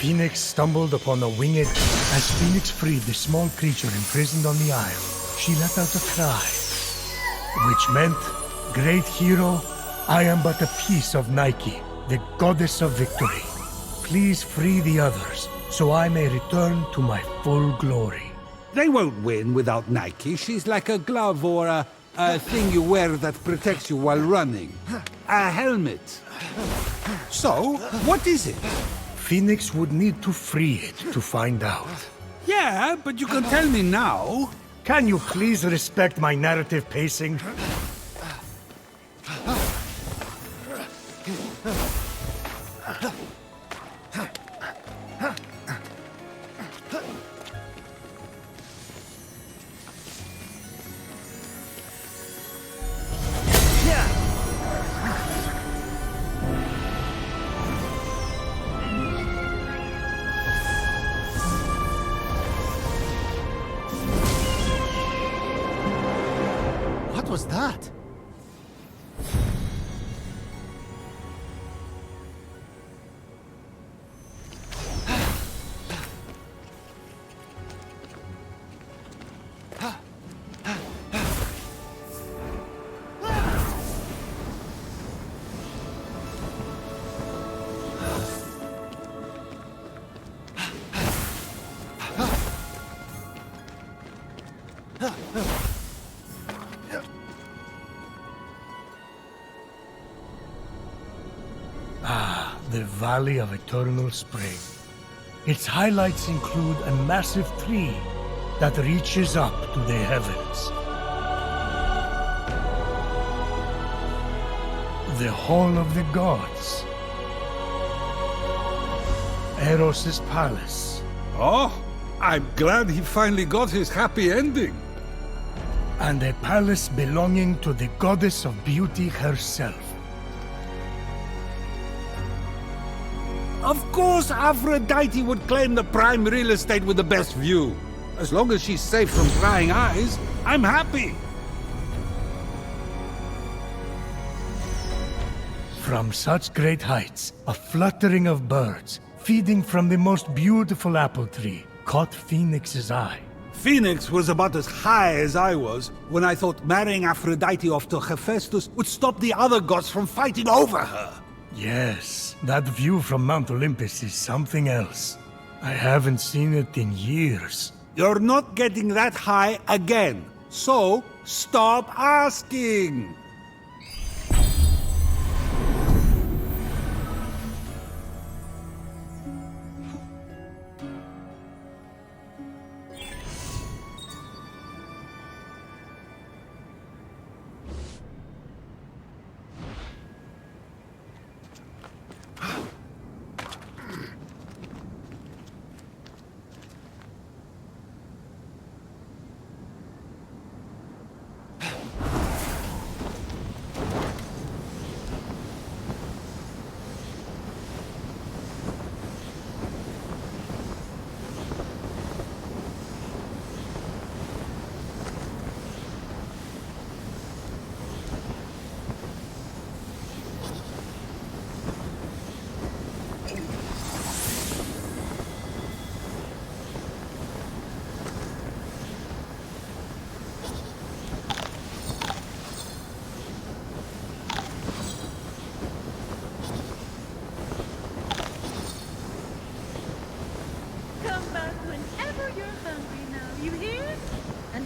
Fenyx stumbled upon a winged. As Fenyx freed the small creature imprisoned on the isle, she let out a cry, which meant, "Great hero, I am but a piece of Nike, the goddess of victory. Please free the others, so I may return to my full glory." They won't win without Nike. She's like a glove or a thing you wear that protects you while running. A helmet. So, what is it? Fenyx would need to free it to find out. Yeah, but you can tell me now. Can you please respect my narrative pacing? What was that? The Valley of Eternal Spring. Its highlights include a massive tree that reaches up to the heavens. The Hall of the Gods. Eros' palace. Oh, I'm glad he finally got his happy ending. And a palace belonging to the goddess of beauty herself. Of course Aphrodite would claim the prime real estate with the best view. As long as she's safe from prying eyes, I'm happy. From such great heights, a fluttering of birds, feeding from the most beautiful apple tree, caught Fenyx's eye. Fenyx was about as high as I was when I thought marrying Aphrodite off to Hephaestus would stop the other gods from fighting over her. Yes, that view from Mount Olympus is something else. I haven't seen it in years. You're not getting that high again, so stop asking!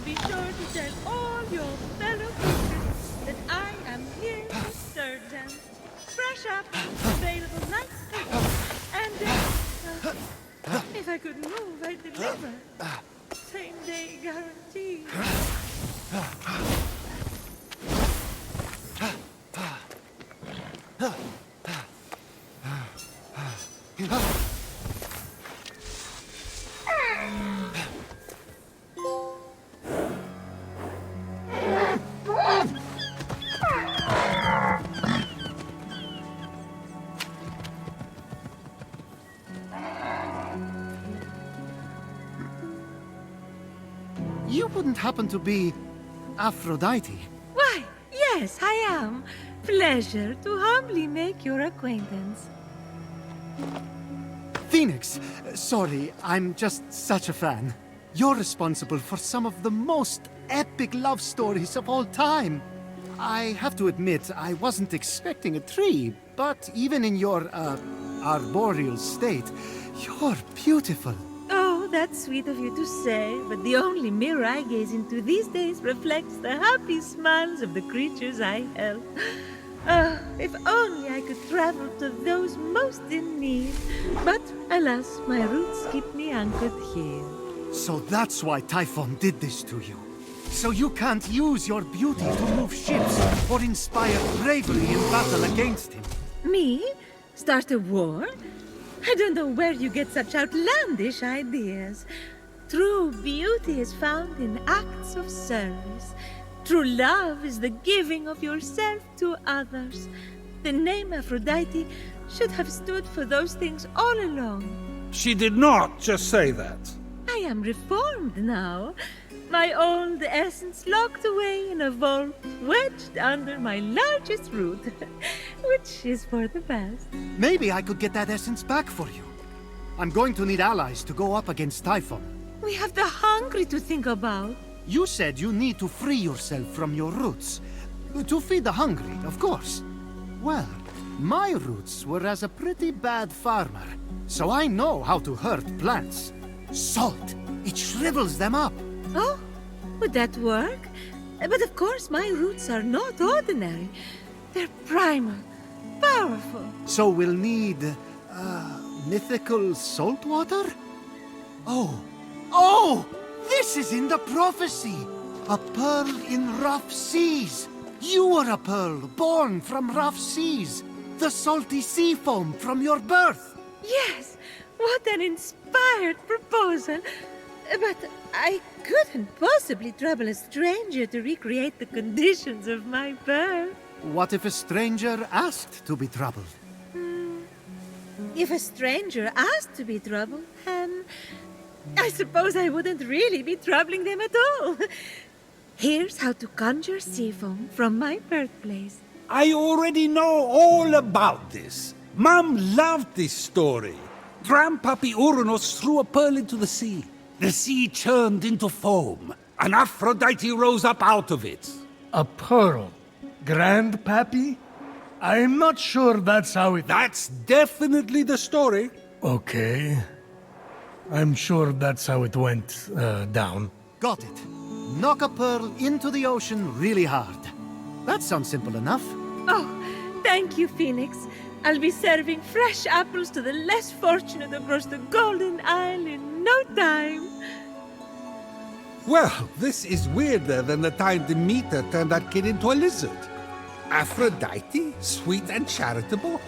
be sure to tell all your fellow creatures that I am here to serve them. Fresh up, available night, and if I could move, I'd deliver. Same day guarantee. You wouldn't happen to be Aphrodite? Why, yes, I am. Pleasure to humbly make your acquaintance. Phoenix, sorry, I'm just such a fan. You're responsible for some of the most epic love stories of all time. I have to admit, I wasn't expecting a tree, but even in your, arboreal state, you're beautiful. Oh, that's sweet of you to say, but the only mirror I gaze into these days reflects the happy smiles of the creatures I help. Ah, if only I could travel to those most in need. But alas, my roots keep me anchored here. So that's why Typhon did this to you. So you can't use your beauty to move ships or inspire bravery in battle against him. Me? Start a war? I don't know where you get such outlandish ideas. True beauty is found in acts of service. True love is the giving of yourself to others. The name Aphrodite should have stood for those things all along. She did not just say that. I am reformed now. My old essence locked away in a vault, wedged under my largest root, which is for the best. Maybe I could get that essence back for you. I'm going to need allies to go up against Typhon. We have the hungry to think about. You said you need to free yourself from your roots. To feed the hungry, of course. Well, my roots were as a pretty bad farmer, so I know how to hurt plants. Salt, it shrivels them up. Oh, would that work? But of course, my roots are not ordinary. They're primal, powerful. So we'll need, mythical salt water? Oh! This is in the prophecy! A pearl in rough seas! You were a pearl born from rough seas! The salty sea foam from your birth! Yes, what an inspired proposal. But I couldn't possibly trouble a stranger to recreate the conditions of my birth. What if a stranger asked to be troubled? If a stranger asked to be troubled, I suppose I wouldn't really be troubling them at all. Here's how to conjure sea foam from my birthplace. I already know all about this. Mom loved this story. Grandpappy Uranus threw a pearl into the sea. The sea churned into foam, and Aphrodite rose up out of it. A pearl? Grandpappy? I'm not sure that's how it... That's definitely the story. Okay. I'm sure that's how it went down. Got it. Knock a pearl into the ocean really hard. That sounds simple enough. Oh, thank you, Phoenix. I'll be serving fresh apples to the less fortunate across the Golden Isle in no time. Well, this is weirder than the time Demeter turned that kid into a lizard. Aphrodite? Sweet and charitable?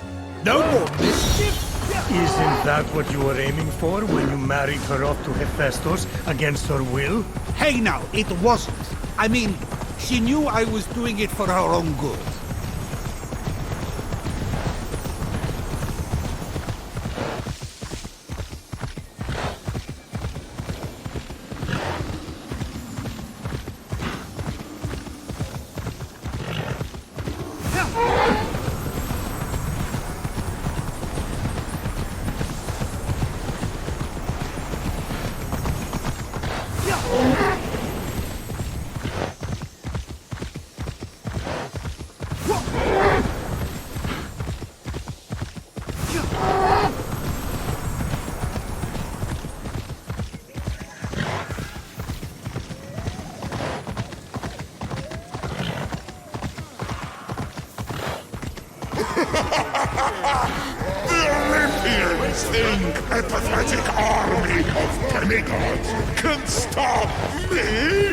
No more mischief? Isn't that what you were aiming for when you married her off to Hephaestus against her will? Hey now, it wasn't. I mean, she knew I was doing it for her own good. The Olympians think a pathetic army of demigods can stop me?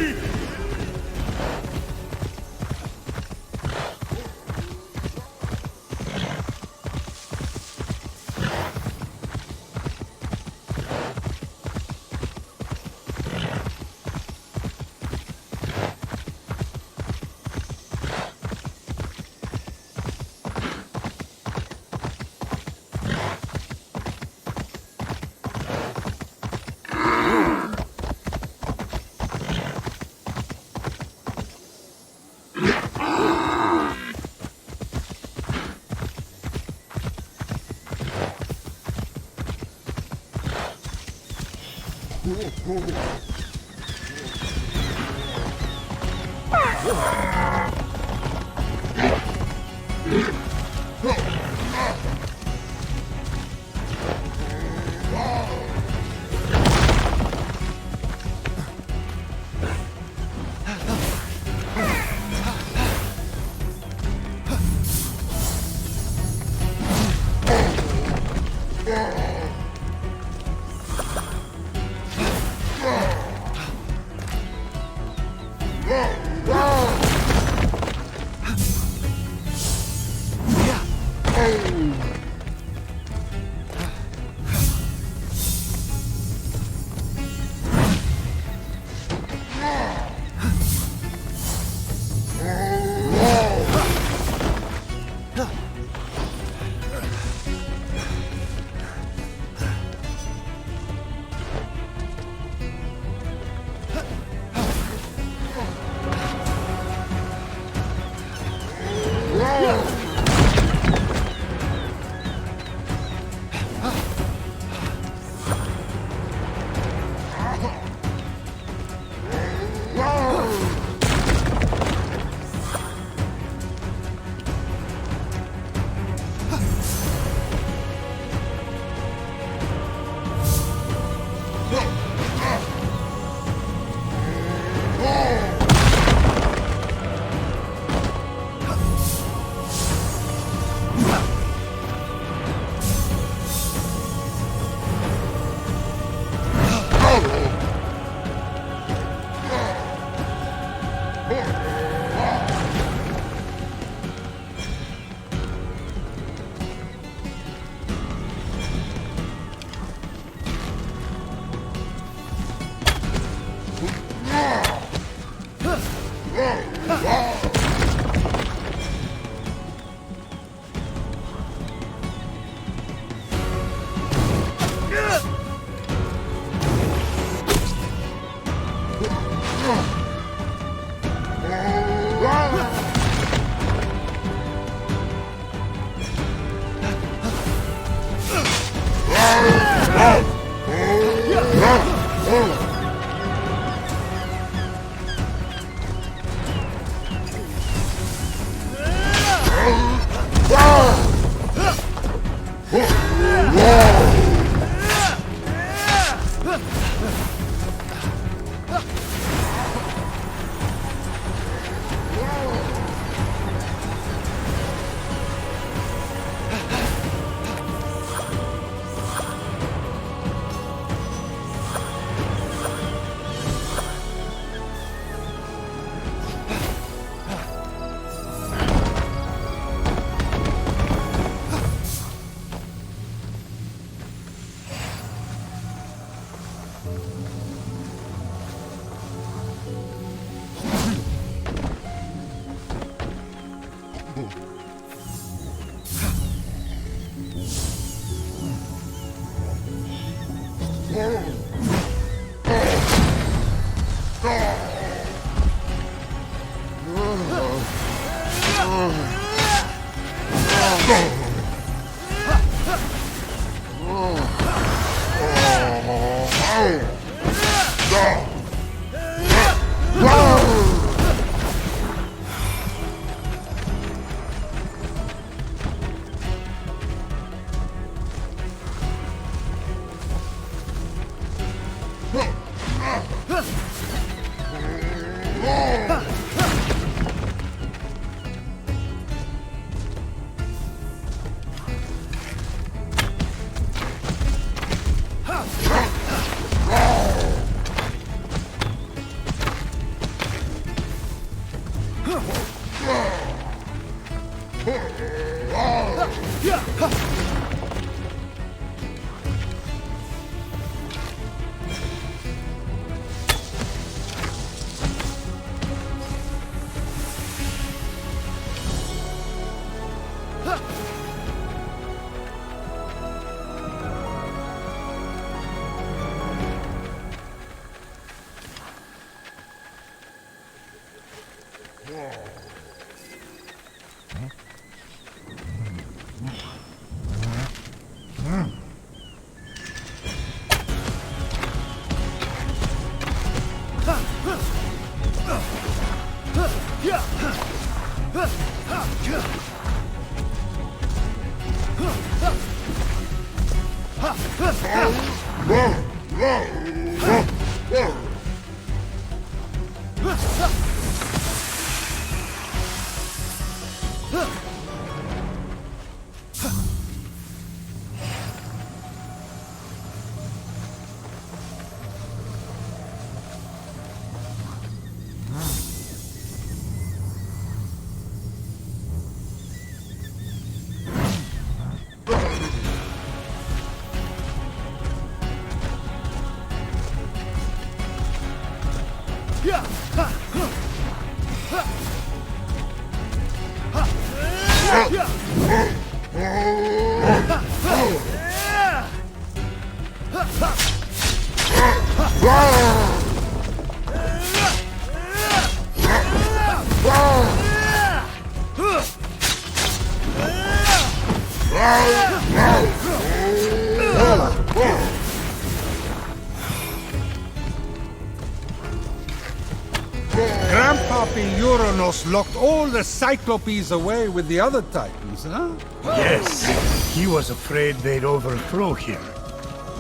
Grandpappy Uranus locked all the Cyclopes away with the other Titans, huh? Yes, he was afraid they'd overthrow him.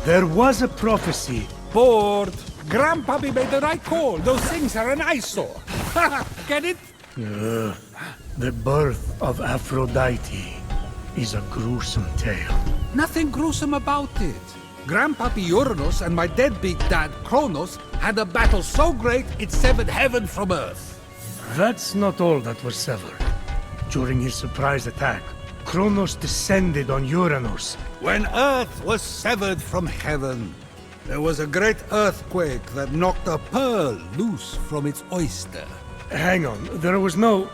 There was a prophecy. Bored. Grandpappy made the right call. Those things are an eyesore. Get it? The birth of Aphrodite is a gruesome tale. Nothing gruesome about it. Grandpappy Uranus and my deadbeat dad Kronos had a battle so great it severed heaven from earth. That's not all that was severed. During his surprise attack, Kronos descended on Uranus. When earth was severed from heaven, there was a great earthquake that knocked a pearl loose from its oyster. Hang on, there was no...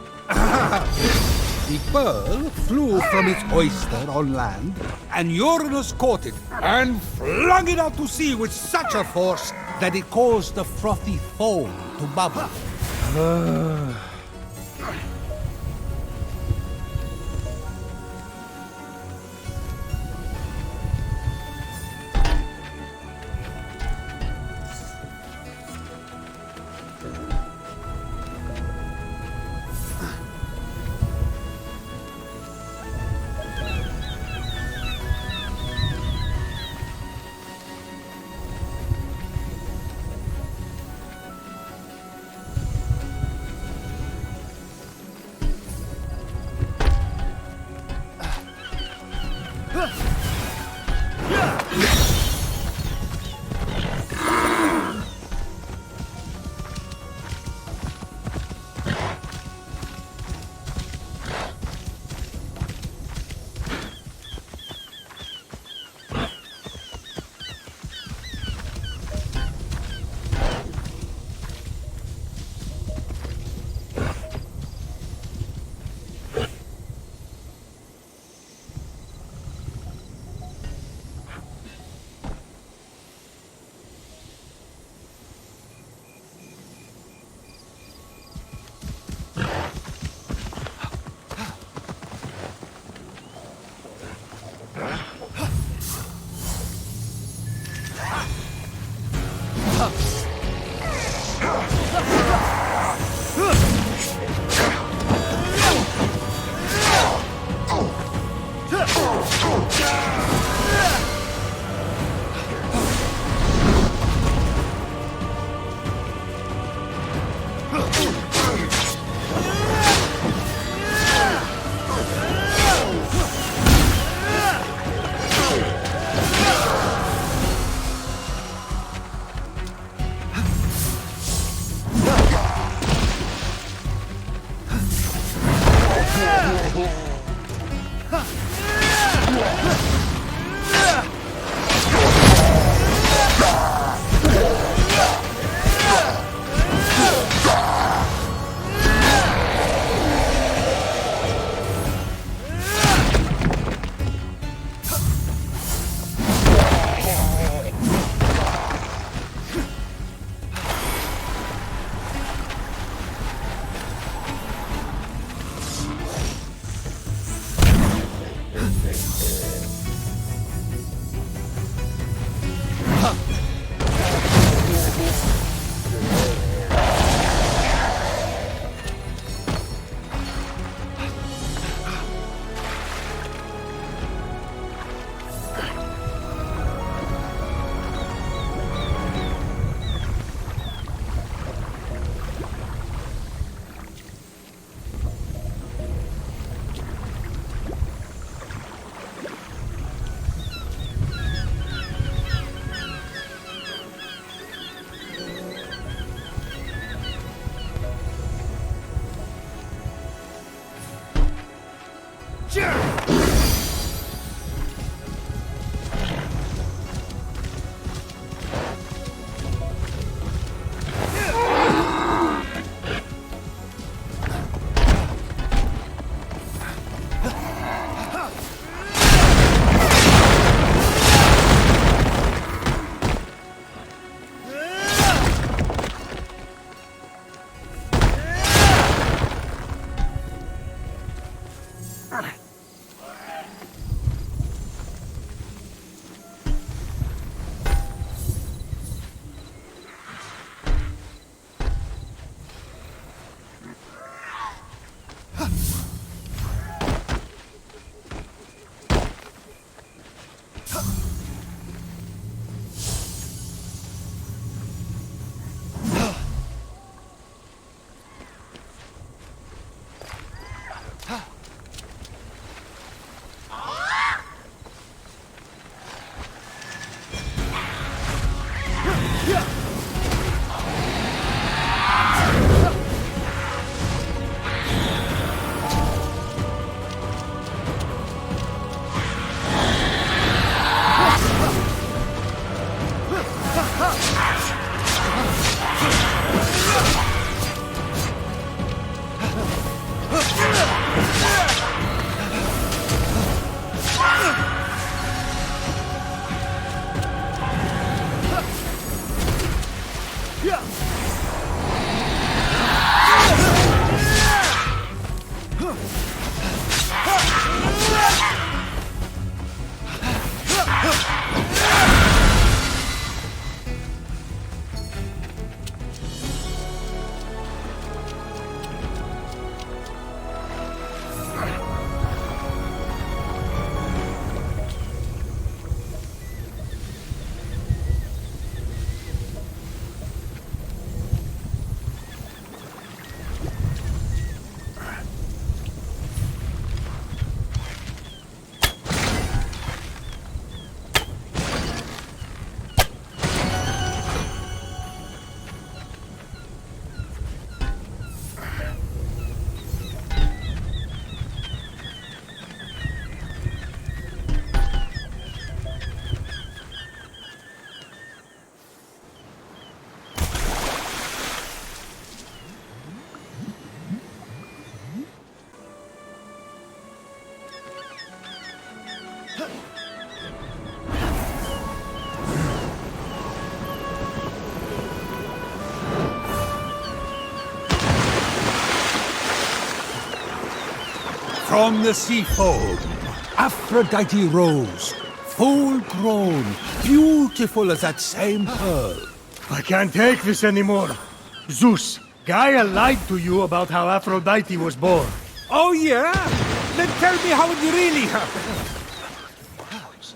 The pearl flew from its oyster on land, and Uranus caught it and flung it out to sea with such a force that it caused the frothy foam to bubble. From the sea foam, Aphrodite rose, full grown, beautiful as that same pearl. I can't take this anymore. Zeus, Gaia lied to you about how Aphrodite was born. Oh yeah? Then tell me how it really happened.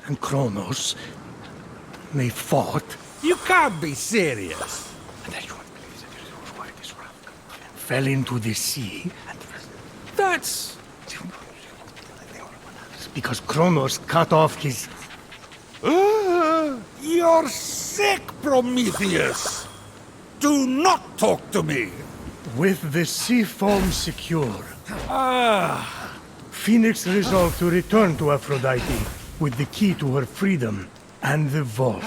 And Kronos, they fought. You can't be serious. Fell into the sea. That's... Because Kronos cut off his... You're sick, Prometheus! Do not talk to me! With the sea foam secure, Ah, Phoenix resolved to return to Aphrodite with the key to her freedom and the vault.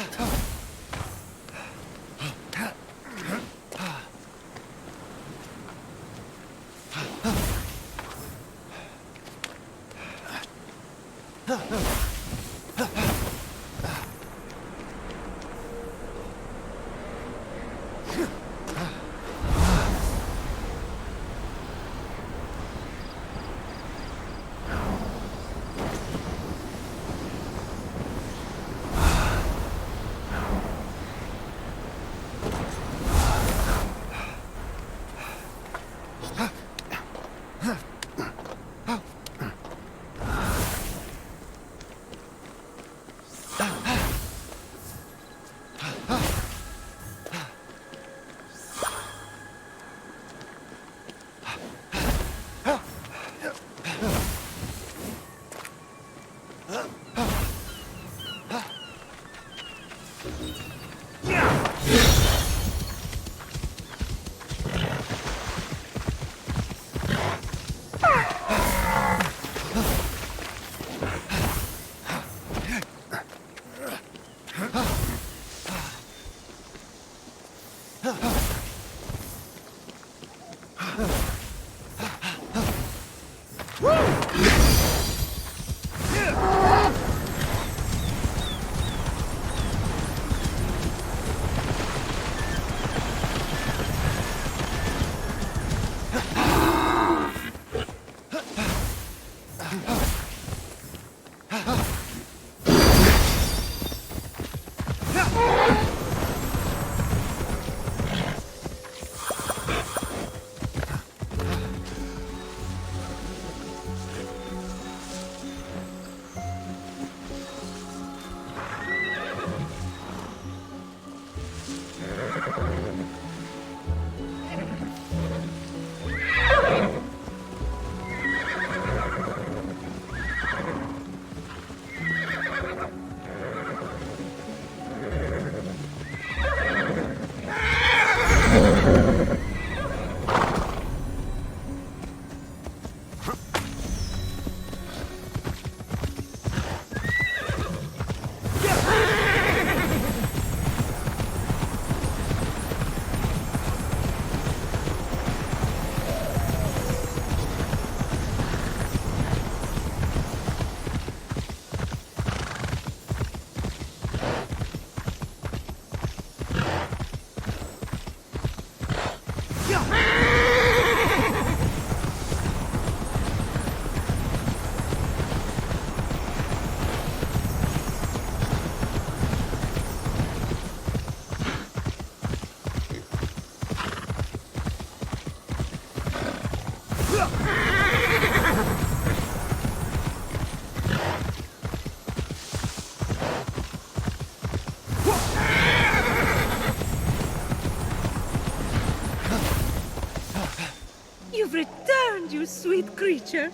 You've returned, you sweet creature.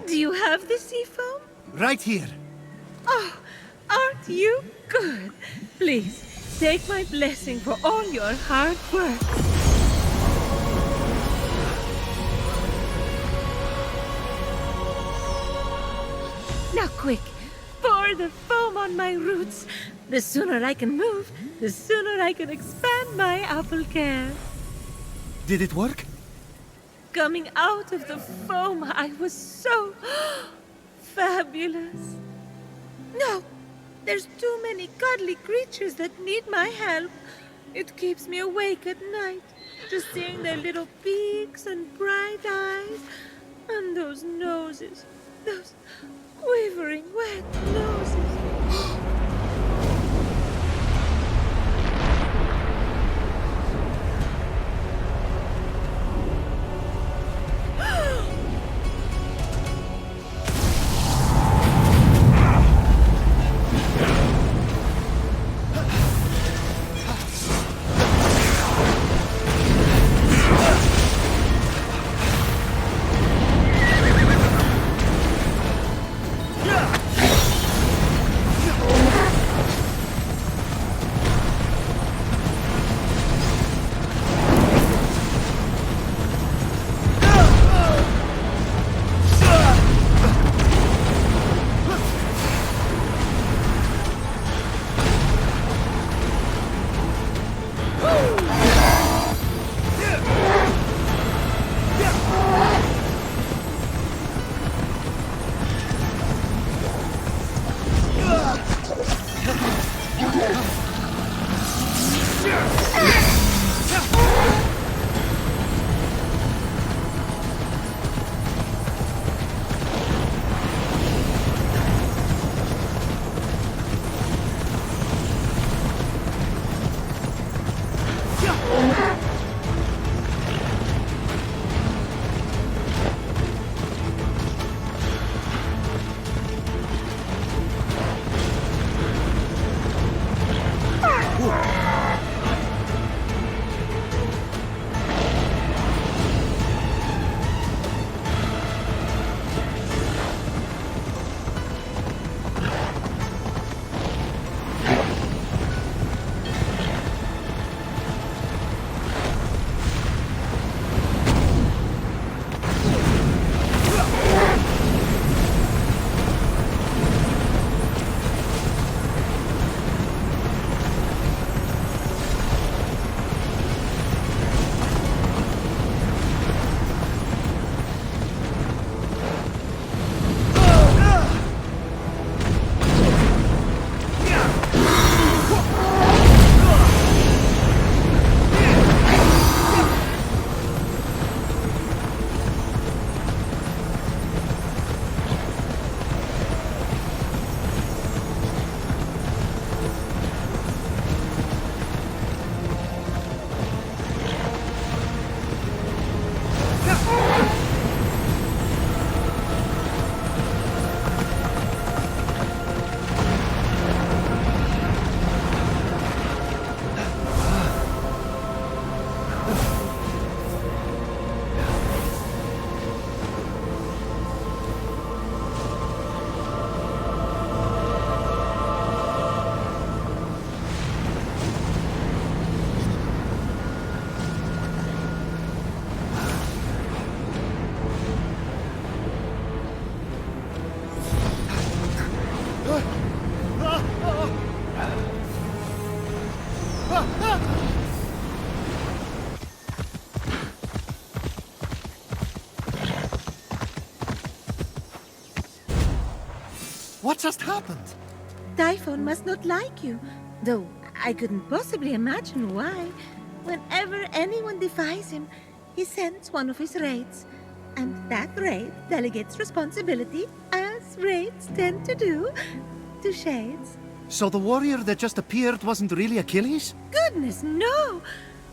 Do you have the sea foam? Right here. Oh, aren't you good? Please, take my blessing for all your hard work. Now quick, pour the foam on my roots. The sooner I can move, the sooner I can expand my apple care. Did it work? Coming out of the foam, I was so fabulous. No, there's too many cuddly creatures that need my help. It keeps me awake at night, just seeing their little beaks and bright eyes. And those noses, those quivering wet noses. What just happened? Typhon must not like you, though I couldn't possibly imagine why. Whenever anyone defies him, he sends one of his raids. And that raid delegates responsibility, as raids tend to do, to Shades. So the warrior that just appeared wasn't really Achilles? Goodness, no!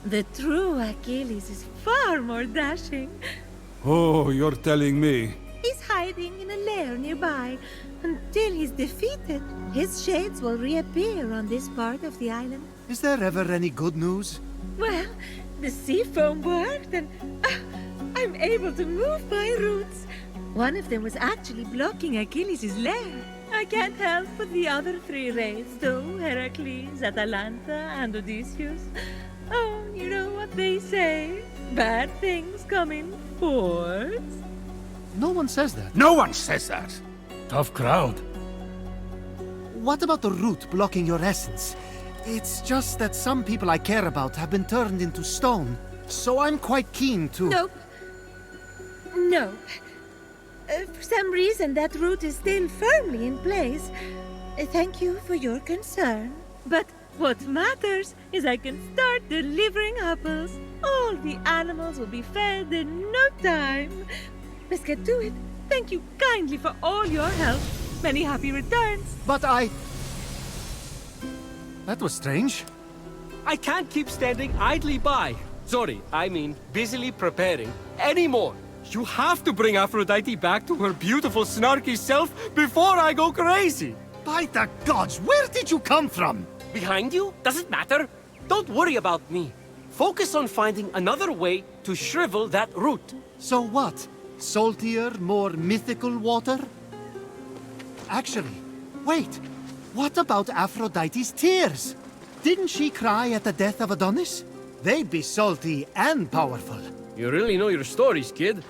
The true Achilles is far more dashing. Oh, you're telling me. He's hiding in a lair nearby. Until he's defeated, his shades will reappear on this part of the island. Is there ever any good news? Well, the sea foam worked and I'm able to move my roots. One of them was actually blocking Achilles' lair. I can't help but the other three raids, though, Heracles, Atalanta, and Odysseus. Oh, you know what they say? Bad things come in fours. No one says that. No one says that. Tough crowd. What about the root blocking your essence? It's just that some people I care about have been turned into stone, so I'm quite keen to... Nope. Nope. For some reason, that root is still firmly in place. Thank you for your concern. But what matters is I can start delivering apples. All the animals will be fed in no time. let's get to it. Thank you kindly for all your help. Many happy returns. But I... That was strange. I can't keep standing idly by. Sorry, I mean busily preparing anymore. You have to bring Aphrodite back to her beautiful, snarky self before I go crazy. By the gods, where did you come from? Behind you? Doesn't matter. Don't worry about me. Focus on finding another way to shrivel that root. So what? Saltier, more mythical water? Actually, wait. What about Aphrodite's tears? Didn't she cry at the death of Adonis? They'd be salty and powerful. You really know your stories, kid.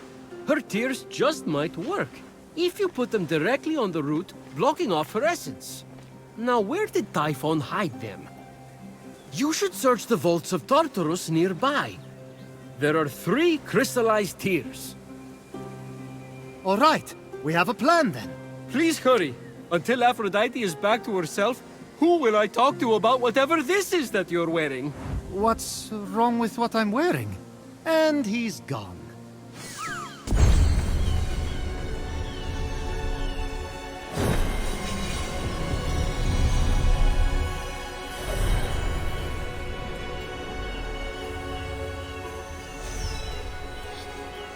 Her tears just might work, if you put them directly on the root, blocking off her essence. Now, where did Typhon hide them? You should search the vaults of Tartarus nearby. There are 3 crystallized tears. All right, we have a plan then. Please hurry. Until Aphrodite is back to herself, who will I talk to about whatever this is that you're wearing? What's wrong with what I'm wearing? And he's gone.